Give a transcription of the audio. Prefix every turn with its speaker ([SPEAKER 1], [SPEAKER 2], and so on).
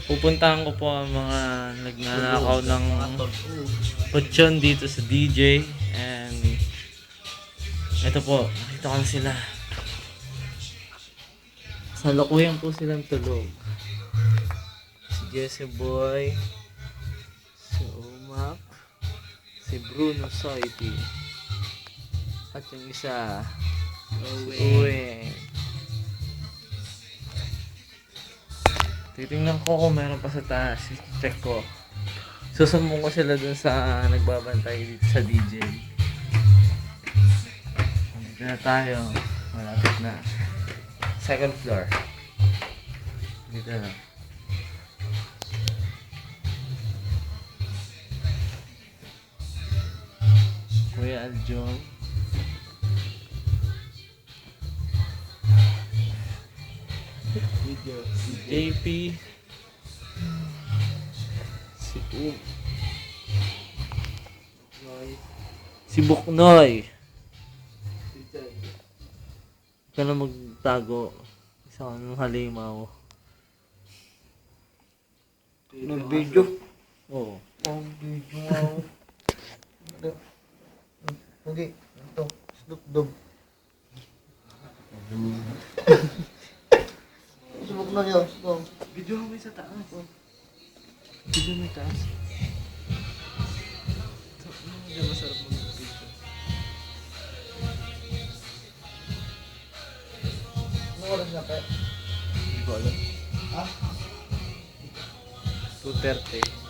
[SPEAKER 1] Pupuntahan ko po ang mga nagnanakaw ng putsyon dito sa DJ. And ito po, nakita ko na sila. Salukuyan po silang tulog. Si Jesse Boy, si Umak, si Bruno Soiti, at yung isa, si Uweng. Titingnan ko kung meron pa sa taas. Check ko. Susumbong ko sila dun sa nagbabantay dito sa DJ. Dito na tayo. Malapit na. Second floor. Dito na. Kuya Aljon. Si JP. Si si Buknoy. Huwag ka na magtago. Isa ka ng halimaw.
[SPEAKER 2] Nag-video?
[SPEAKER 1] Oo.
[SPEAKER 2] Video ako. Okay, ito. Snoop Dogg. Subok na yun.
[SPEAKER 1] Video mo sa taas. Video mo sa taas. Hindi masarap mag-video.
[SPEAKER 2] Anong oras na kaya?
[SPEAKER 1] Hindi ko alam.
[SPEAKER 2] Ha?
[SPEAKER 1] 2:30.